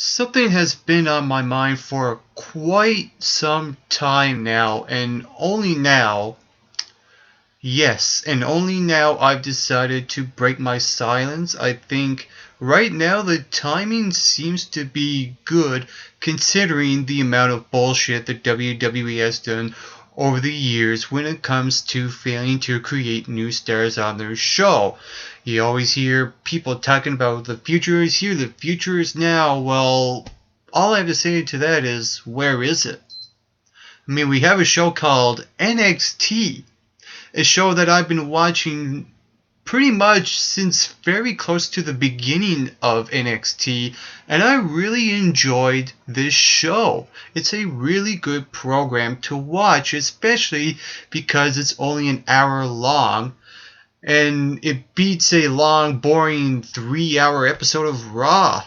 Something has been on my mind for quite some time now, and only now, yes, and only now I've decided to break my silence. I think right now the timing seems to be good considering the amount of bullshit that WWE has done over the years when it comes to failing to create new stars on their show. You always hear people talking about the future is here, the future is now. Well, all I have to say to that is, where is it? I mean, we have a show called NXT, a show that I've been watching pretty much since very close to the beginning of NXT, and I really enjoyed this show. It's a really good program to watch, especially because it's only an hour long, and it beats a long, boring 3-hour episode of Raw.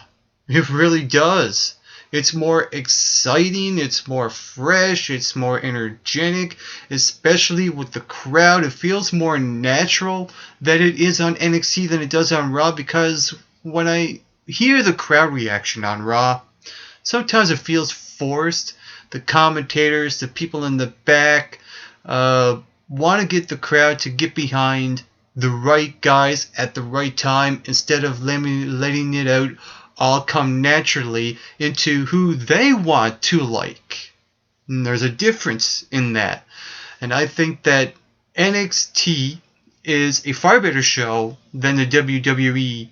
It really does. It's more exciting, it's more fresh, it's more energetic, especially with the crowd. It feels more natural that it is on NXT than it does on Raw, because when I hear the crowd reaction on Raw, sometimes it feels forced. The commentators, the people in the back, want to get the crowd to get behind the right guys at the right time instead of letting it out all come naturally into who they want to like. And there's a difference in that. And I think that NXT is a far better show than the WWE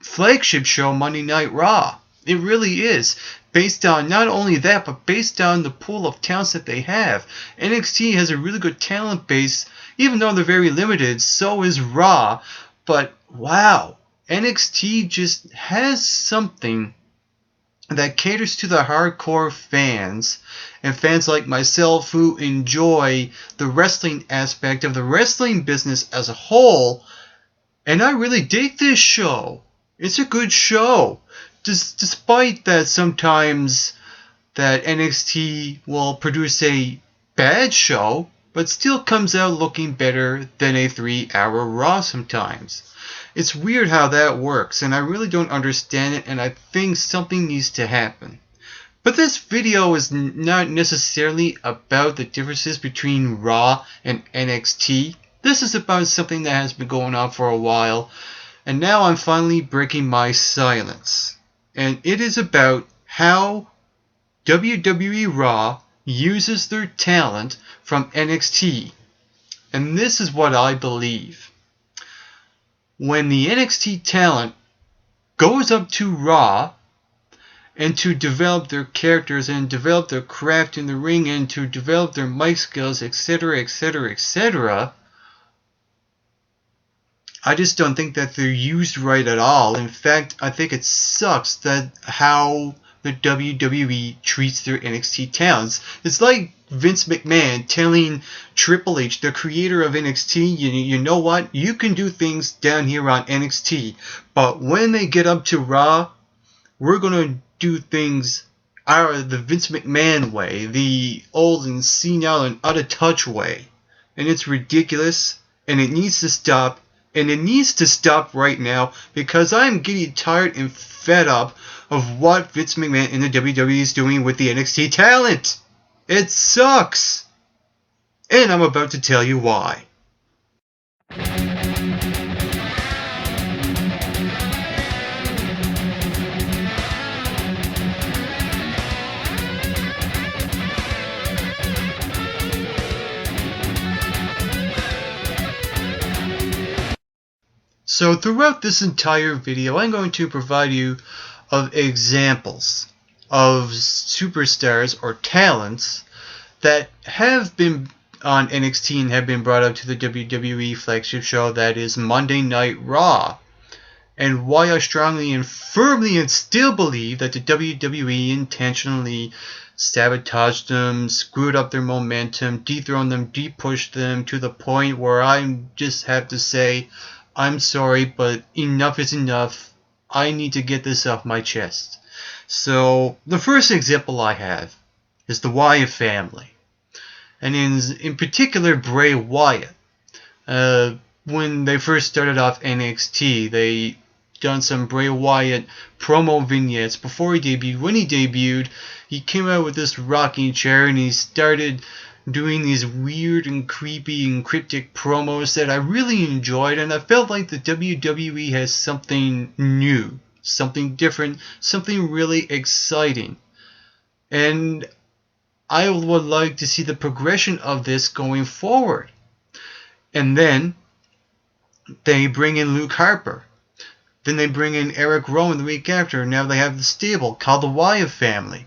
flagship show Monday Night Raw. It really is. Based on not only that, but based on the pool of talents that they have. NXT has a really good talent base, even though they're very limited. So is Raw. But wow, NXT just has something that caters to the hardcore fans and fans like myself who enjoy the wrestling aspect of the wrestling business as a whole. And I really dig this show. It's a good show. Despite that sometimes that NXT will produce a bad show, but still comes out looking better than a 3-hour Raw sometimes. It's weird how that works, and I really don't understand it, and I think something needs to happen. But this video is not necessarily about the differences between Raw and NXT. This is about something that has been going on for a while, and now I'm finally breaking my silence. And it is about how WWE Raw uses their talent from NXT. And this is what I believe. When the NXT talent goes up to Raw and to develop their characters and develop their craft in the ring and to develop their mic skills, etc., etc., etc., I just don't think that they're used right at all. In fact, I think it sucks that how the WWE treats their NXT talents. It's like Vince McMahon telling Triple H, the creator of NXT, you know what? You can do things down here on NXT, but when they get up to Raw, we're going to do things the Vince McMahon way, the old and senile and out of touch way. And it's ridiculous, and it needs to stop. And it needs to stop right now, because I'm getting tired and fed up of what Vince McMahon and the WWE is doing with the NXT talent. It sucks. And I'm about to tell you why. So throughout this entire video, I'm going to provide you of examples of superstars or talents that have been on NXT and have been brought up to the WWE flagship show, that is Monday Night Raw, and why I strongly and firmly and still believe that the WWE intentionally sabotaged them, screwed up their momentum, dethroned them, de-pushed them to the point where I just have to say, I'm sorry, but enough is enough. I need to get this off my chest. So, the first example I have is the Wyatt family. And in particular, Bray Wyatt. When they first started off NXT, done some Bray Wyatt promo vignettes before he debuted. When he debuted, he came out with this rocking chair and he started doing these weird and creepy and cryptic promos that I really enjoyed, and I felt like the WWE has something new, something different, something really exciting. And I would like to see the progression of this going forward. And then they bring in Luke Harper. Then they bring in Eric Rowan the week after. Now they have the stable called the Wyatt family.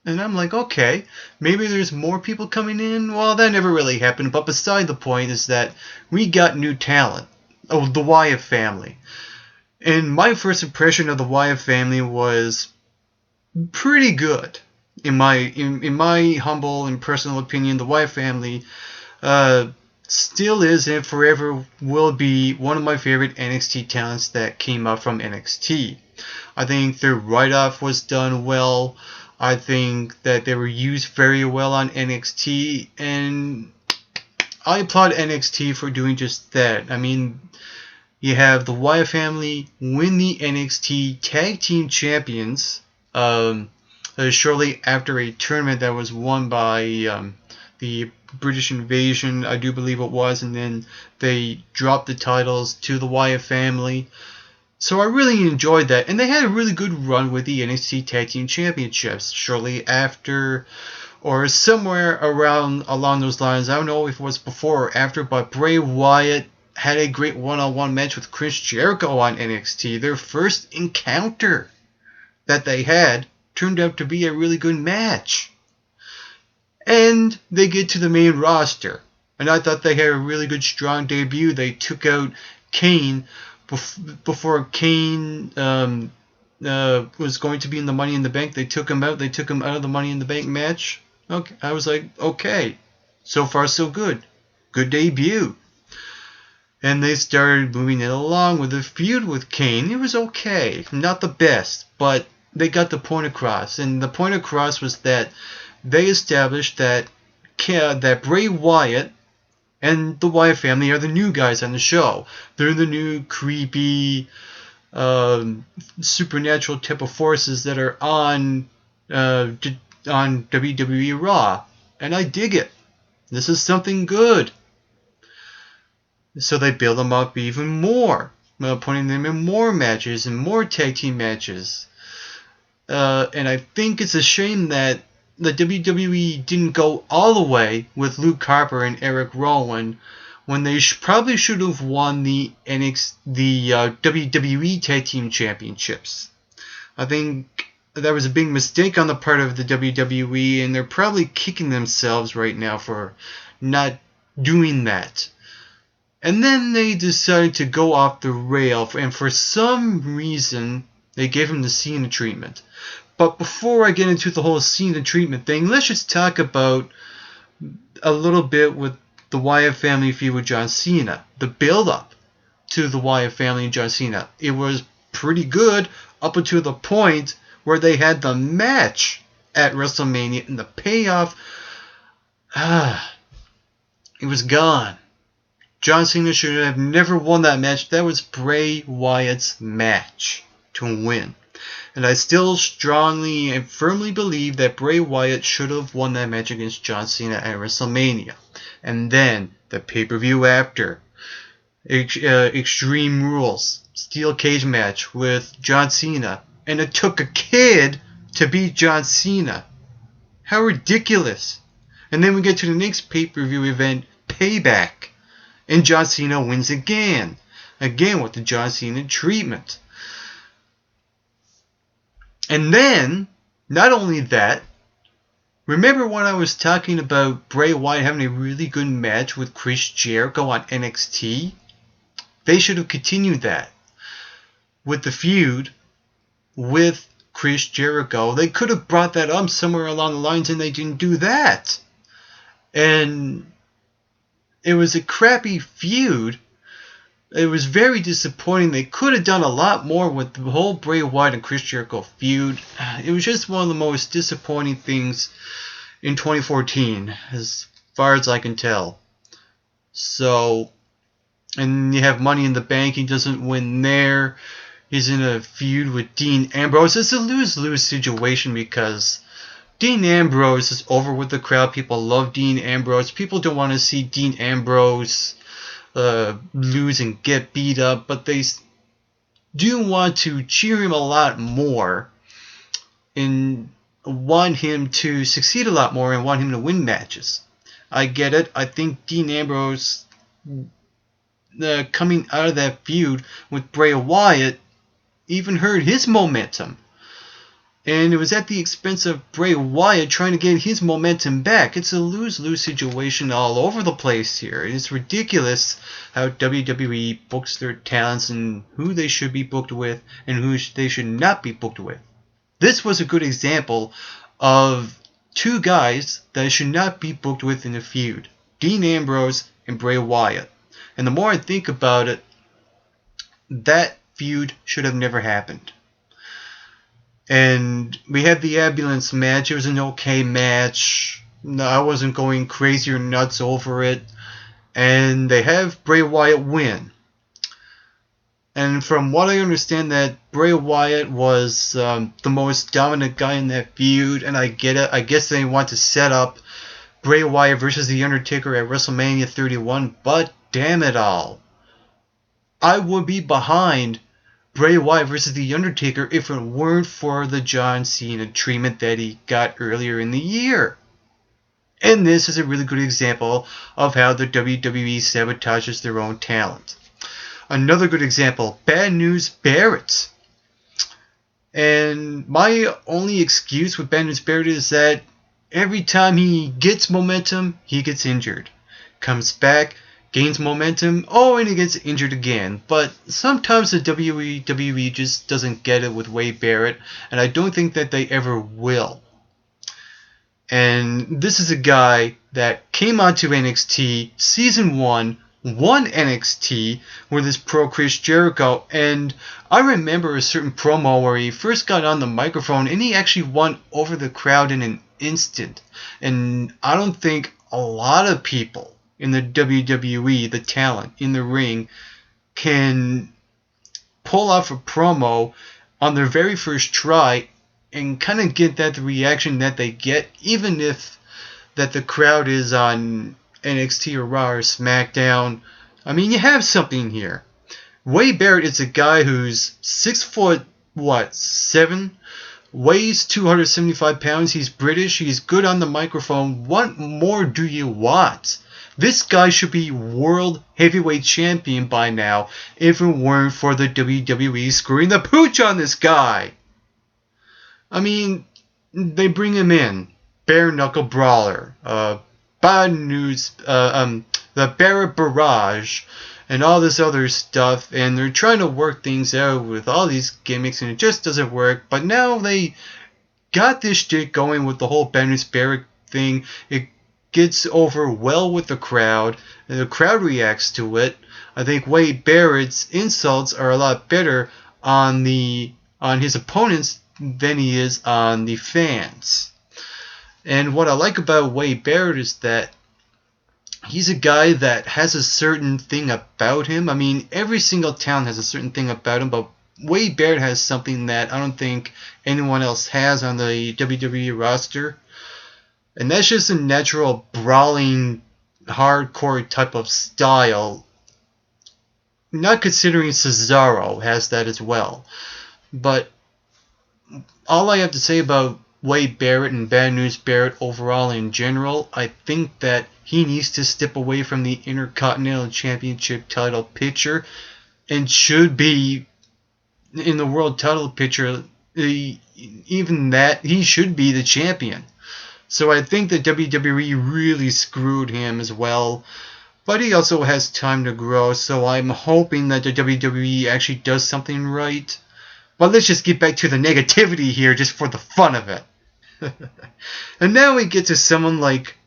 And I'm like, okay, maybe there's more people coming in. Well, that never really happened. But beside the point is that we got new talent. Oh, the Wyatt family. And my first impression of the Wyatt family was pretty good. In my humble and personal opinion, the Wyatt family still is and forever will be one of my favorite NXT talents that came up from NXT. I think their write-off was done well. I think that they were used very well on NXT, and I applaud NXT for doing just that. I mean, you have the Wyatt family win the NXT Tag Team Champions shortly after a tournament that was won by the British Invasion, I do believe it was, and then they dropped the titles to the Wyatt family. So I really enjoyed that, and they had a really good run with the NXT Tag Team Championships shortly after, or somewhere around along those lines. I don't know if it was before or after, but Bray Wyatt had a great one-on-one match with Chris Jericho on NXT. Their first encounter that they had turned out to be a really good match. And they get to the main roster, and I thought they had a really good, strong debut. They took out Kane before Kane was going to be in the Money in the Bank. They took him out. They took him out of the Money in the Bank match. Okay, I was like, okay, so far so good. Good debut. And they started moving it along with a feud with Kane. It was okay, not the best, but they got the point across. And the point across was that they established that Bray Wyatt and the Wyatt family are the new guys on the show. They're the new creepy, supernatural type of forces that are on WWE Raw, and I dig it. This is something good. So they build them up even more, putting them in more matches and more tag team matches. And I think it's a shame that the WWE didn't go all the way with Luke Harper and Eric Rowan when they probably should have won the WWE Tag Team Championships. I think that was a big mistake on the part of the WWE, and they're probably kicking themselves right now for not doing that. And then they decided to go off the rail, and for some reason they gave him the Cena treatment. But before I get into the whole Cena treatment thing, let's just talk about a little bit with the Wyatt family feud with John Cena. The build-up to the Wyatt family and John Cena. It was pretty good up until the point where they had the match at WrestleMania, and the payoff, it was gone. John Cena should have never won that match. That was Bray Wyatt's match to win. And I still strongly and firmly believe that Bray Wyatt should have won that match against John Cena at WrestleMania. And then the pay-per-view after, Extreme Rules, Steel Cage match with John Cena. And it took a kid to beat John Cena. How ridiculous. And then we get to the next pay-per-view event, Payback. And John Cena wins again. Again with the John Cena treatment. And then, not only that, remember when I was talking about Bray Wyatt having a really good match with Chris Jericho on NXT? They should have continued that with the feud with Chris Jericho. They could have brought that up somewhere along the lines, and they didn't do that. And it was a crappy feud. It was very disappointing. They could have done a lot more with the whole Bray Wyatt and Chris Jericho feud. It was just one of the most disappointing things in 2014, as far as I can tell. So, And you have Money in the Bank. He doesn't win there. He's in a feud with Dean Ambrose. It's a lose-lose situation because Dean Ambrose is over with the crowd. People love Dean Ambrose. People don't want to see Dean Ambrose lose and get beat up, but they do want to cheer him a lot more and want him to succeed a lot more and want him to win matches. I get it. I think Dean Ambrose coming out of that feud with Bray Wyatt even hurt his momentum. And it was at the expense of Bray Wyatt trying to get his momentum back. It's a lose-lose situation all over the place here. It's ridiculous how WWE books their talents and who they should be booked with and who they should not be booked with. This was a good example of two guys that should not be booked with in a feud. Dean Ambrose and Bray Wyatt. And the more I think about it, that feud should have never happened. And we had the ambulance match. It was an okay match. No, I wasn't going crazy or nuts over it. And they have Bray Wyatt win. And from what I understand, that Bray Wyatt was the most dominant guy in that feud. And I get it. I guess they want to set up Bray Wyatt versus The Undertaker at WrestleMania 31. But damn it all, I would be behind Bray Wyatt versus The Undertaker if it weren't for the John Cena treatment that he got earlier in the year. And this is a really good example of how the WWE sabotages their own talent. Another good example, Bad News Barrett. And my only excuse with Bad News Barrett is that every time he gets momentum, he gets injured. Comes back, gains momentum, and he gets injured again. But sometimes the WWE just doesn't get it with Wade Barrett, and I don't think that they ever will. And this is a guy that came onto NXT Season 1, won NXT with his pro Chris Jericho, and I remember a certain promo where he first got on the microphone and he actually won over the crowd in an instant. And I don't think a lot of people in the WWE, the talent in the ring, can pull off a promo on their very first try and kind of get that reaction that they get, even if that the crowd is on NXT or Raw or SmackDown. I mean, you have something here. Wade Barrett is a guy who's 6'7", weighs 275 pounds. He's British. He's good on the microphone. What more do you want? This guy should be World Heavyweight Champion by now if it weren't for the WWE screwing the pooch on this guy. I mean, they bring him in. Bare Knuckle Brawler. Bad News. The Barrett Barrage. And all this other stuff. And they're trying to work things out with all these gimmicks and it just doesn't work. But now they got this shit going with the whole Bad News Barrett thing. It gets over well with the crowd, and the crowd reacts to it. I think Wade Barrett's insults are a lot better on his opponents than he is on the fans. And what I like about Wade Barrett is that he's a guy that has a certain thing about him. I mean, every single talent has a certain thing about him, but Wade Barrett has something that I don't think anyone else has on the WWE roster. And that's just a natural brawling, hardcore type of style. Not considering Cesaro has that as well. But all I have to say about Wade Barrett and Bad News Barrett overall in general, I think that he needs to step away from the Intercontinental Championship title picture and should be in the world title picture. Even that, he should be the champion. So I think that WWE really screwed him as well. But he also has time to grow, so I'm hoping that the WWE actually does something right. But let's just get back to the negativity here just for the fun of it. And now we get to someone like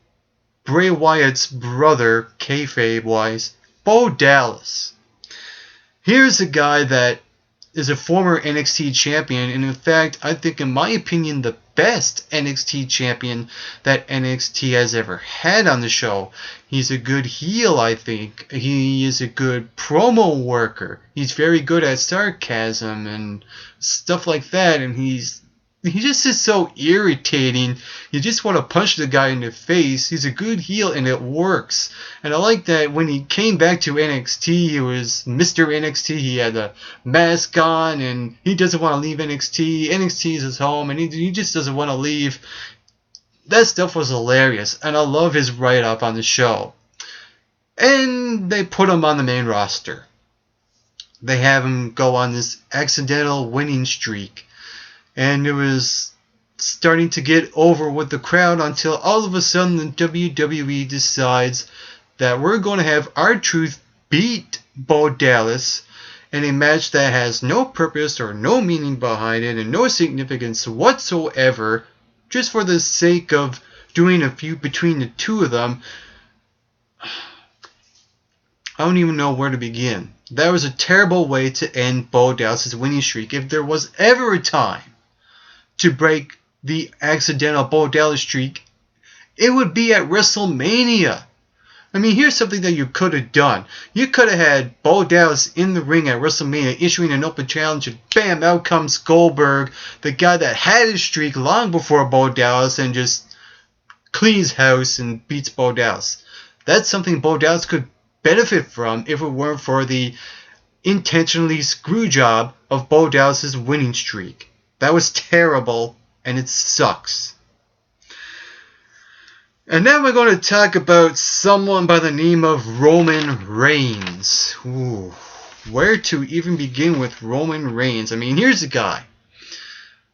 Bray Wyatt's brother, kayfabe-wise, Bo Dallas. Here's a guy that is a former NXT champion, and in fact, I think in my opinion, the best NXT champion that NXT has ever had on the show. He's a good heel, I think. He is a good promo worker. He's very good at sarcasm and stuff like that, and he just is so irritating. You just want to punch the guy in the face. He's a good heel and it works. And I like that when he came back to NXT, he was Mr. NXT. He had a mask on and he doesn't want to leave NXT. NXT is his home and he just doesn't want to leave. That stuff was hilarious and I love his write-up on the show. And they put him on the main roster. They have him go on this accidental winning streak. And it was starting to get over with the crowd until all of a sudden the WWE decides that we're going to have R-Truth beat Bo Dallas in a match that has no purpose or no meaning behind it and no significance whatsoever, just for the sake of doing a feud between the two of them. I don't even know where to begin. That was a terrible way to end Bo Dallas' winning streak. If there was ever a time to break the accidental Bo Dallas streak, it would be at WrestleMania. I mean, here's something that you could have done. You could have had Bo Dallas in the ring at WrestleMania issuing an open challenge, and bam, out comes Goldberg, the guy that had his streak long before Bo Dallas, and just cleans house and beats Bo Dallas. That's something Bo Dallas could benefit from if it weren't for the intentionally screw job of Bo Dallas' winning streak. That was terrible, and it sucks. And now we're going to talk about someone by the name of Roman Reigns. Ooh, where to even begin with Roman Reigns? I mean, here's a guy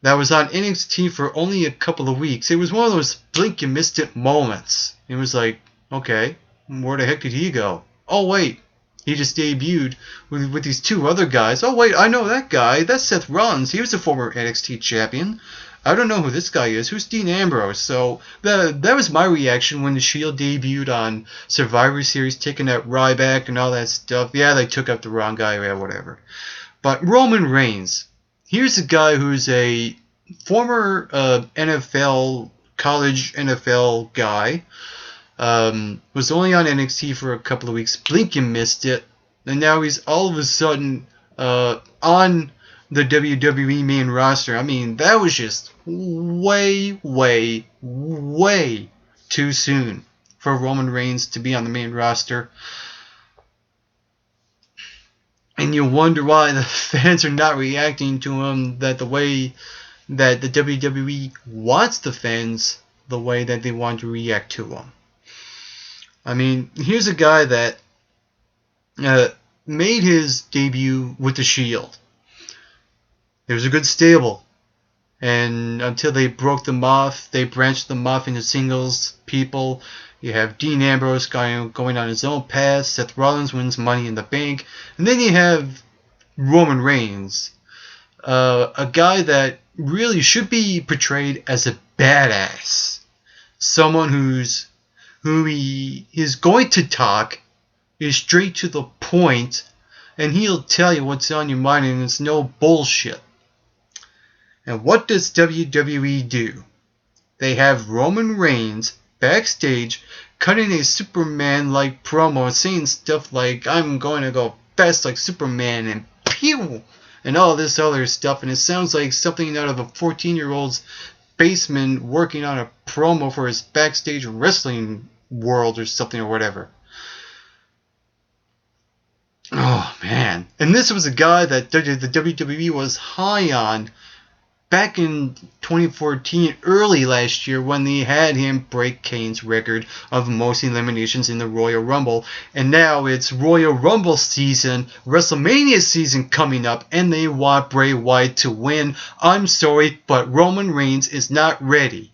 that was on NXT for only a couple of weeks. It was one of those blink you missed it moments. It was like, okay, where the heck did he go? Oh, wait. He just debuted with these two other guys. Oh, wait, I know that guy. That's Seth Rollins. He was a former NXT champion. I don't know who this guy is. Who's Dean Ambrose? So that was my reaction when the Shield debuted on Survivor Series, taking out Ryback and all that stuff. Yeah, they took out the wrong guy. Yeah, whatever. But Roman Reigns. Here's a guy who's a former NFL, college NFL guy. Was only on NXT for a couple of weeks. Blink and missed it. And now he's all of a sudden on the WWE main roster. I mean, that was just way, way, way too soon for Roman Reigns to be on the main roster. And you wonder why the fans are not reacting to him the way that the WWE wants the fans, the way that they want to react to him. I mean, here's a guy that made his debut with the Shield. There was a good stable. And until they broke them off, they branched them off into singles people. You have Dean Ambrose going on his own path. Seth Rollins wins Money in the Bank. And then you have Roman Reigns. A guy that really should be portrayed as a badass. Someone who he is going to talk, is straight to the point, and he'll tell you what's on your mind, and it's no bullshit. And what does WWE do? They have Roman Reigns backstage cutting a Superman-like promo, saying stuff like, I'm going to go fast like Superman, and pew! And all this other stuff, and it sounds like something out of a 14-year-old's basement working on a promo for his backstage wrestling world or something or whatever. Oh man. And this was a guy that the WWE was high on back in 2014, early last year, when they had him break Kane's record of most eliminations in the Royal Rumble. And now it's Royal Rumble season, WrestleMania season coming up, and they want Bray Wyatt to win. I'm sorry, but Roman Reigns is not ready.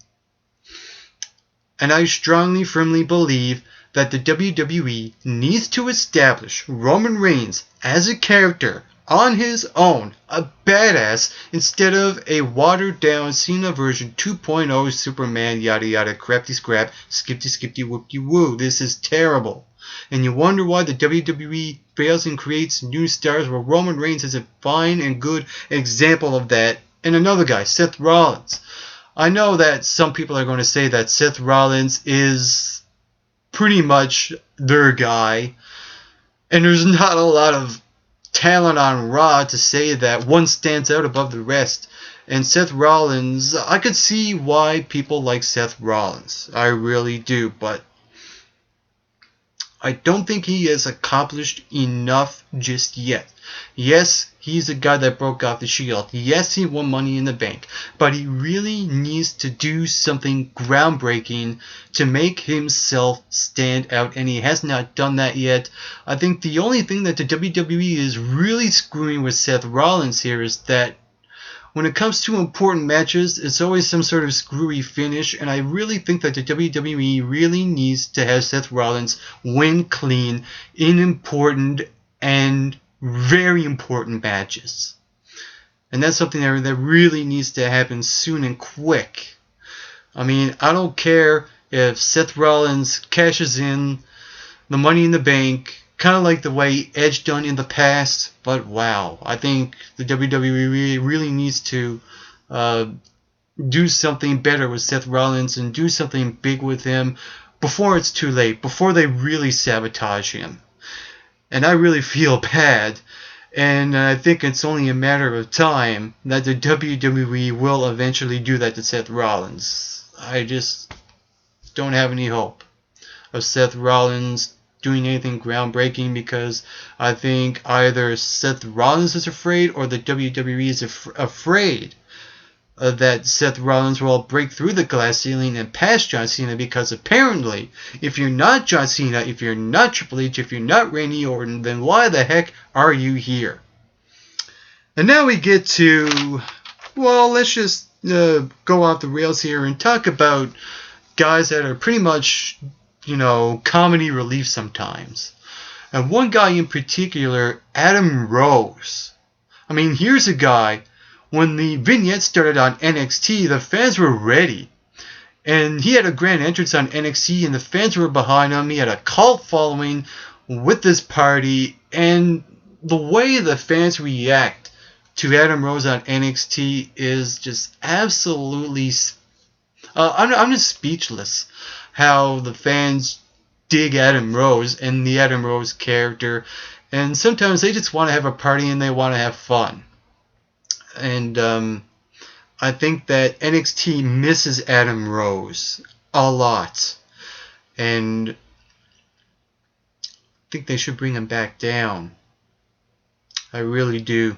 And I strongly, firmly believe that the WWE needs to establish Roman Reigns as a character on his own, a badass, instead of a watered-down Cena version 2.0 Superman yada yada crafty scrap, skipty skipty whoopty woo. This is terrible. And you wonder why the WWE fails and creates new stars, where Roman Reigns is a fine and good example of that. And another guy, Seth Rollins. I know that some people are going to say that Seth Rollins is pretty much their guy, and there's not a lot of talent on Raw to say that one stands out above the rest. And Seth Rollins, I could see why people like Seth Rollins. I really do, but I don't think he has accomplished enough just yet. Yes, he's a guy that broke off the Shield. Yes, he won Money in the Bank. But he really needs to do something groundbreaking to make himself stand out, and he has not done that yet. I think the only thing that the WWE is really screwing with Seth Rollins here is that when it comes to important matches, it's always some sort of screwy finish, and I really think that the WWE really needs to have Seth Rollins win clean in important and very important matches. And that's something that really needs to happen soon and quick. I mean, I don't care if Seth Rollins cashes in the Money in the Bank, kind of like the way Edge done in the past, but wow, I think the WWE really needs to do something better with Seth Rollins and do something big with him before it's too late, before they really sabotage him. And I really feel bad, and I think it's only a matter of time that the WWE will eventually do that to Seth Rollins. I just don't have any hope of Seth Rollins doing anything groundbreaking, because I think either Seth Rollins is afraid or the WWE is afraid that Seth Rollins will break through the glass ceiling and pass John Cena, because apparently if you're not John Cena, if you're not Triple H, if you're not Randy Orton, then why the heck are you here? And now we get to, well, let's just go off the rails here and talk about guys that are pretty much, comedy relief sometimes. And one guy in particular, Adam Rose. I mean, here's a guy, when the vignette started on NXT, the fans were ready. And he had a grand entrance on NXT, and the fans were behind him. He had a cult following with this party. And the way the fans react to Adam Rose on NXT is just absolutely... I'm just speechless how the fans dig Adam Rose and the Adam Rose character, and sometimes they just want to have a party and they want to have fun. And I think that NXT misses Adam Rose a lot, and I think they should bring him back down. I really do.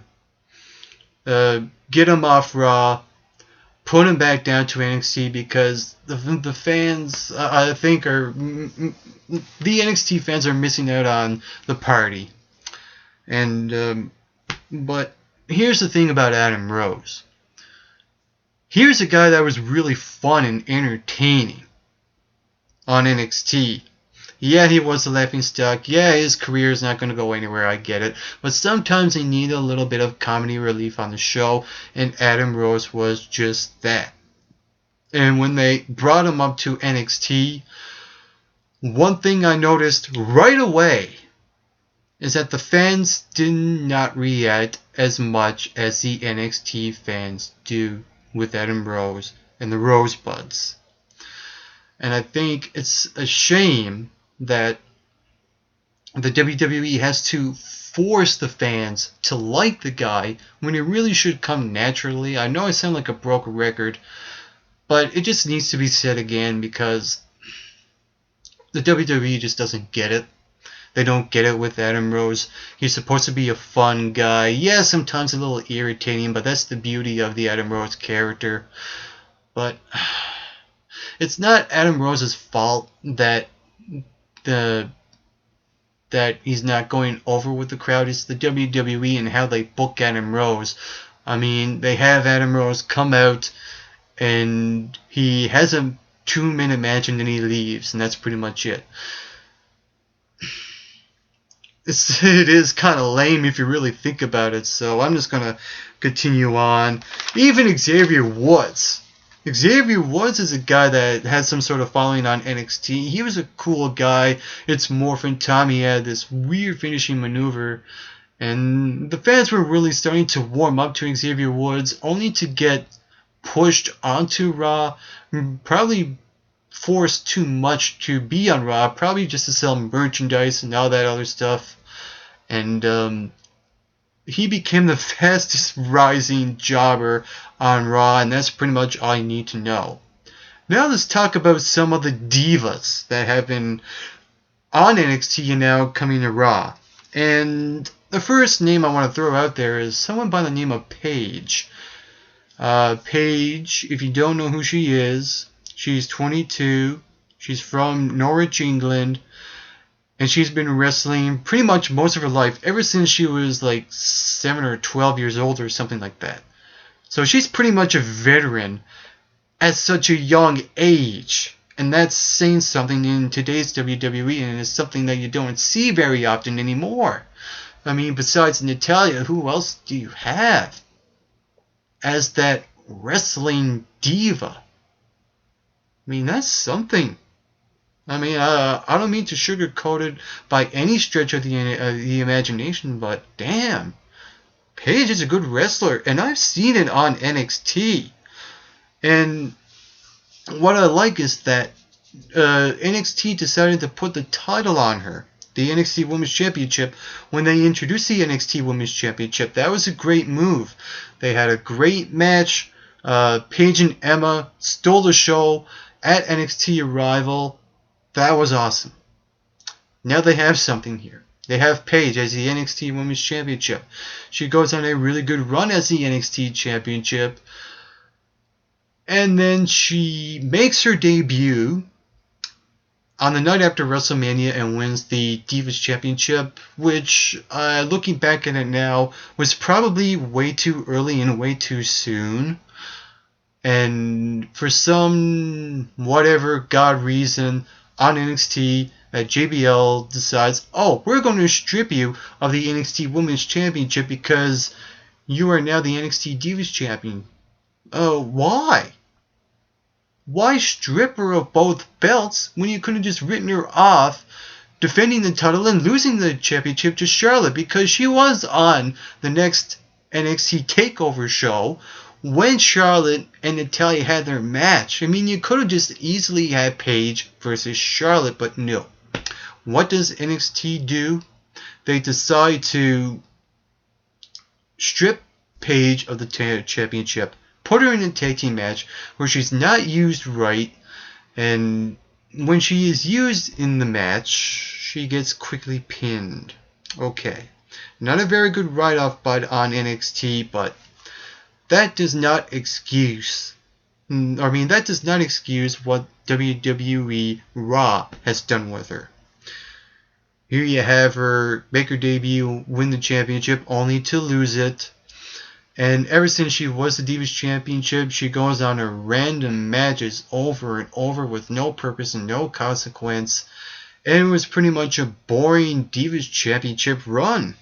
Get him off Raw, put him back down to NXT, because the fans, I think, the NXT fans are missing out on the party. And but here's the thing about Adam Rose. Here's a guy that was really fun and entertaining on NXT. Yeah, he was a laughingstock. Yeah, his career is not going to go anywhere, I get it. But sometimes they need a little bit of comedy relief on the show, and Adam Rose was just that. And when they brought him up to NXT, one thing I noticed right away is that the fans did not react as much as the NXT fans do with Adam Rose and the Rosebuds. And I think it's a shame that the WWE has to force the fans to like the guy when it really should come naturally. I know I sound like a broken record, but it just needs to be said again, because the WWE just doesn't get it. They don't get it with Adam Rose. He's supposed to be a fun guy. Yeah, sometimes a little irritating, but that's the beauty of the Adam Rose character. But it's not Adam Rose's fault that he's not going over with the crowd. It's the WWE and how they book Adam Rose. I mean, they have Adam Rose come out and he has a 2-minute match and then he leaves, and that's pretty much it. It is kind of lame if you really think about it, so I'm just going to continue on. Even Xavier Woods. Xavier Woods is a guy that had some sort of following on NXT. He was a cool guy. It's Morphin Tom. He had this weird finishing maneuver, and the fans were really starting to warm up to Xavier Woods, only to get pushed onto Raw, probably forced too much to be on Raw, probably just to sell merchandise and all that other stuff. And he became the fastest rising jobber on Raw, and that's pretty much all you need to know. Now let's talk about some of the divas that have been on NXT and now coming to Raw. And the first name I want to throw out there is someone by the name of Paige. Paige, if you don't know who she is, she's 22. She's from Norwich, England. And she's been wrestling pretty much most of her life, ever since she was like 7 or 12 years old or something like that. So she's pretty much a veteran at such a young age. And that's saying something in today's WWE, and it's something that you don't see very often anymore. I mean, besides Natalya, who else do you have as that wrestling diva? I mean, that's something. I mean, I don't mean to sugarcoat it by any stretch of the imagination, but damn, Paige is a good wrestler, and I've seen it on NXT. And what I like is that NXT decided to put the title on her, the NXT Women's Championship, when they introduced the NXT Women's Championship. That was a great move. They had a great match. Paige and Emma stole the show at NXT Arrival. That was awesome. Now they have something here. They have Paige as the NXT Women's Championship. She goes on a really good run as the NXT Championship. And then she makes her debut on the night after WrestleMania and wins the Divas Championship, which, looking back at it now, was probably way too early and way too soon. And for some whatever God reason on NXT, JBL decides, oh, we're going to strip you of the NXT Women's Championship because you are now the NXT Divas Champion. Why? Why strip her of both belts when you could have just written her off defending the title and losing the championship to Charlotte? Because she was on the next NXT TakeOver show when Charlotte and Natalya had their match. I mean, you could have just easily had Paige versus Charlotte, but no. What does NXT do? They decide to strip Paige of the championship, put her in a tag team match where she's not used right, and when she is used in the match, she gets quickly pinned. Okay, not a very good write-off on NXT, but that does not excuse what WWE Raw has done with her. Here you have her make her debut, win the championship, only to lose it. And ever since she was the Divas Championship, she goes on her random matches over and over with no purpose and no consequence. And it was pretty much a boring Divas Championship run.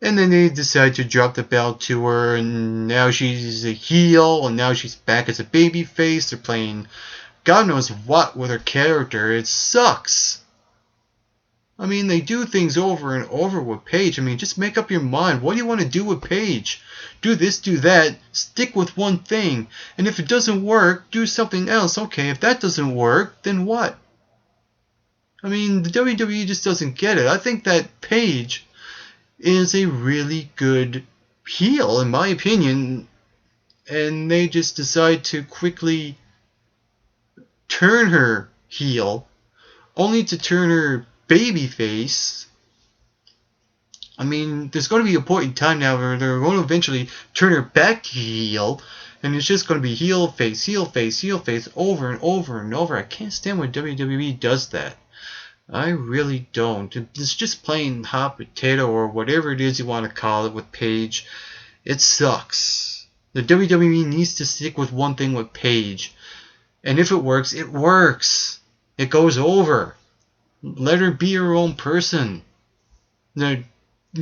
And then they decide to drop the belt to her, and now she's a heel, and now she's back as a babyface. They're playing God knows what with her character. It sucks. I mean, they do things over and over with Paige. I mean, just make up your mind. What do you want to do with Paige? Do this, do that. Stick with one thing. And if it doesn't work, do something else. Okay, if that doesn't work, then what? I mean, the WWE just doesn't get it. I think that Paige is a really good heel, in my opinion. And they just decide to quickly turn her heel, only to turn her babyface. I mean, there's going to be a point in time now where they're going to eventually turn her back heel, and it's just going to be heel, face, over and over and over. I can't stand when WWE does that. I really don't. It's just plain hot potato or whatever it is you want to call it with Paige. It sucks. The WWE needs to stick with one thing with Paige. And if it works, it works. It goes over. Let her be her own person.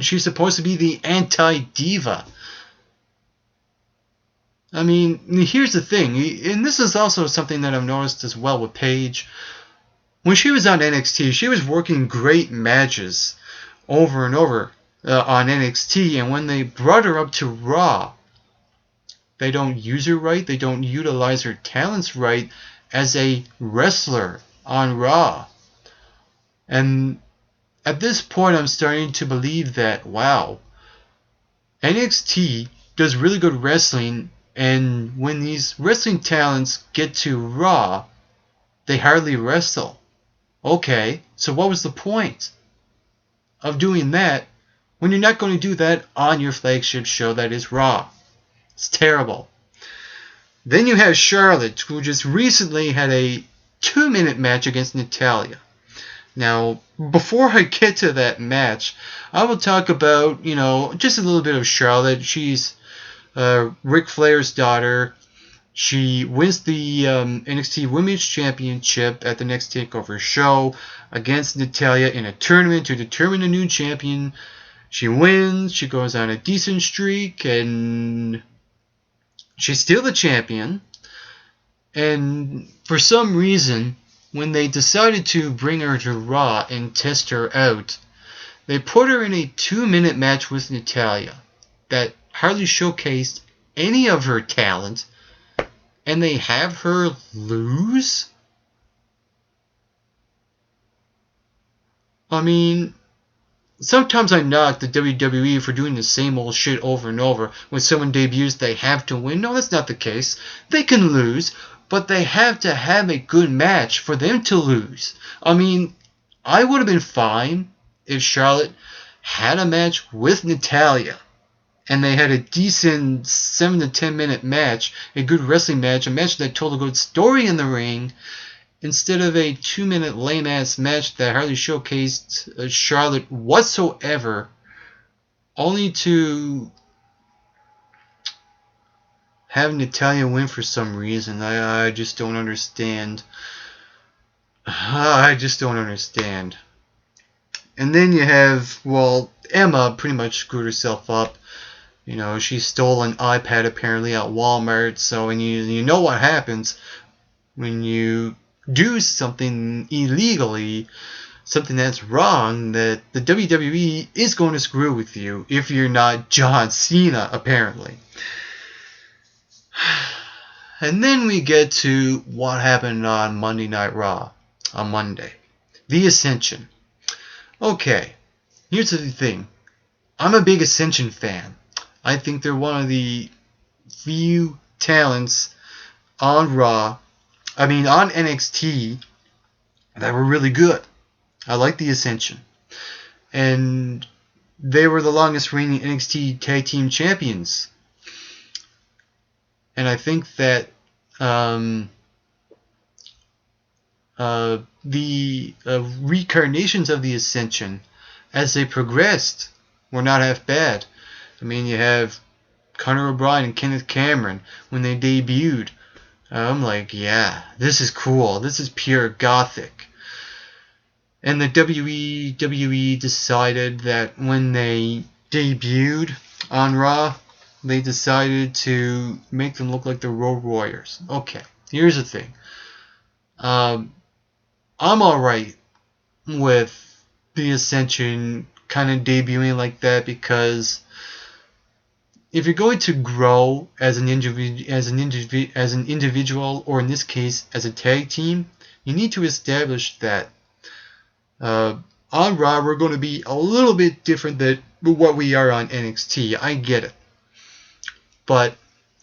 She's supposed to be the anti-diva. I mean, here's the thing, and this is also something that I've noticed as well with Paige. When she was on NXT, she was working great matches over and over on NXT, and when they brought her up to Raw, They don't use her right. They don't utilize her talents right as a wrestler on Raw. And at this point, I'm starting to believe that, wow, NXT does really good wrestling, and when these wrestling talents get to Raw, they hardly wrestle. Okay, so what was the point of doing that when you're not going to do that on your flagship show that is Raw? It's terrible. Then you have Charlotte, who just recently had a 2-minute match against Natalya. Now, before I get to that match, I will talk about, just a little bit of Charlotte. She's Ric Flair's daughter. She wins the NXT Women's Championship at the next TakeOver show against Natalya in a tournament to determine a new champion. She wins. She goes on a decent streak, and she's still the champion. And for some reason, when they decided to bring her to Raw and test her out, they put her in a 2-minute match with Natalya that hardly showcased any of her talent, and they have her lose? I mean, sometimes I knock the WWE for doing the same old shit over and over. When someone debuts, they have to win. No, that's not the case. They can lose, but they have to have a good match for them to lose. I mean, I would have been fine if Charlotte had a match with Natalya and they had a decent 7 to 10 minute match, a good wrestling match, a match that told a good story in the ring, instead of a 2-minute lame ass match that hardly showcased Charlotte whatsoever, only to have Natalya win for some reason. I just don't understand. I just don't understand. And then you have, Emma pretty much screwed herself up. She stole an iPad apparently at Walmart. So, and you know what happens when you do something illegally, something that's wrong, that the WWE is going to screw with you if you're not John Cena, apparently. And then we get to what happened on Monday Night Raw on Monday. The Ascension. Okay, here's the thing. I'm a big Ascension fan. I think they're one of the few talents on NXT that were really good. I like the Ascension. And they were the longest reigning NXT Tag Team Champions. And I think that the reincarnations of the Ascension, as they progressed, were not half bad. I mean, you have Conor O'Brien and Kenneth Cameron when they debuted. I'm like, yeah, this is cool. This is pure gothic. And the WWE decided that when they debuted on Raw, they decided to make them look like the Road Warriors. Okay, here's the thing. I'm alright with the Ascension kind of debuting like that, because if you're going to grow as an individual, or in this case as a tag team, you need to establish that on Raw we're going to be a little bit different than what we are on NXT. I get it. But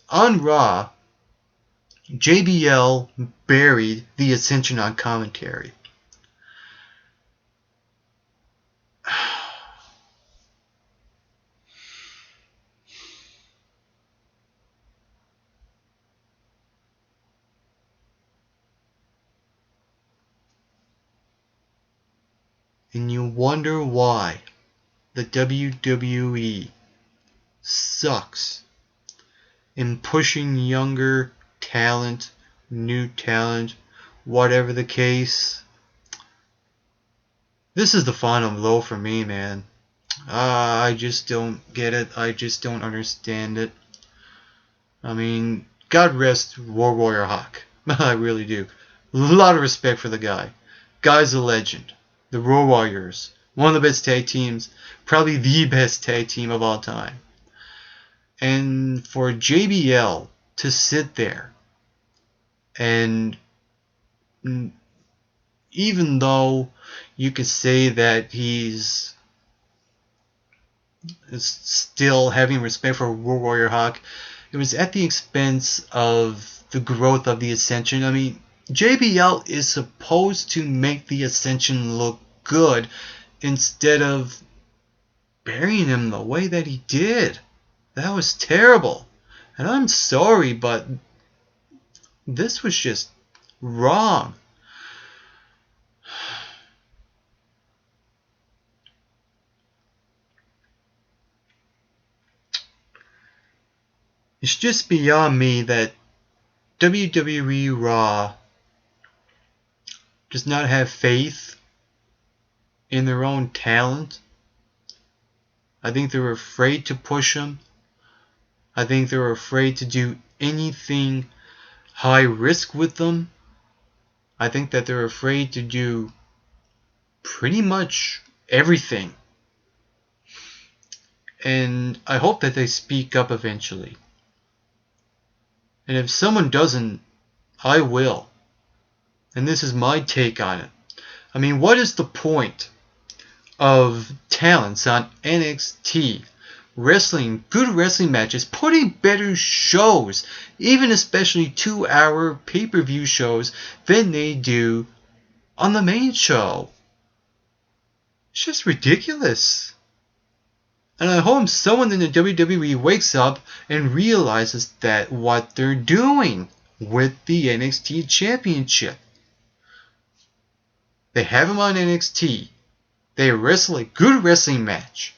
on Raw, JBL buried the Ascension on commentary. And you wonder why the WWE sucks in pushing younger talent, new talent, whatever the case. This is the final blow for me, man. I just don't get it. I just don't understand it. I mean, God rest War Warrior Hawk. I really do. A lot of respect for the guy. Guy's a legend. The Road Warriors, one of the best tag teams, probably the best tag team of all time. And for JBL to sit there and even though you could say that he's still having respect for World Warrior Hawk, it was at the expense of the growth of the Ascension. I mean, JBL is supposed to make the Ascension look good instead of burying him the way that he did. That was terrible. And I'm sorry, but this was just wrong. It's just beyond me that WWE Raw does not have faith in their own talent. I think they're afraid to push them. I think they're afraid to do anything high risk with them. I think that they're afraid to do pretty much everything. And I hope that they speak up eventually. And if someone doesn't, I will. And this is my take on it. I mean, what is the point of talents on NXT wrestling good wrestling matches, putting better shows, even especially 2-hour pay-per-view shows, than they do on the main show? It's just ridiculous. And I hope someone in the WWE wakes up and realizes that what they're doing with the NXT Championship. They have him on NXT. They wrestle a good wrestling match.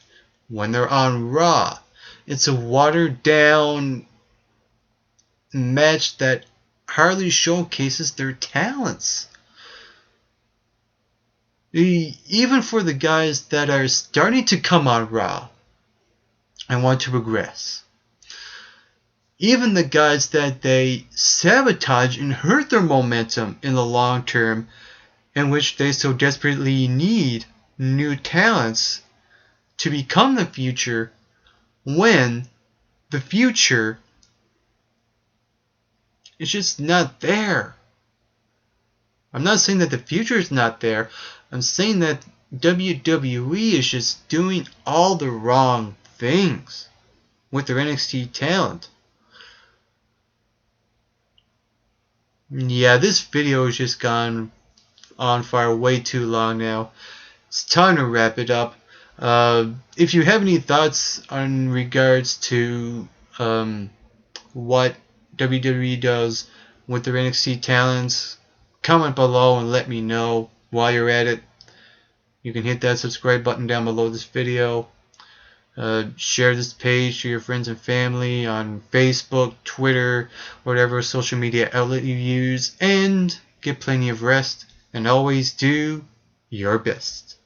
When they're on Raw, it's a watered down match that hardly showcases their talents. Even for the guys that are starting to come on Raw and want to progress. Even the guys that they sabotage and hurt their momentum in the long term, in which they so desperately need new talents to become the future, when the future is just not there. I'm not saying that the future is not there. I'm saying that WWE is just doing all the wrong things with their NXT talent. Yeah, this video has just gone on for way too long now. It's time to wrap it up. If you have any thoughts on regards to what WWE does with their NXT talents, comment below and let me know. While you're at it, you can hit that subscribe button down below this video. Share this page to your friends and family on Facebook, Twitter, whatever social media outlet you use, and get plenty of rest, and always do your best.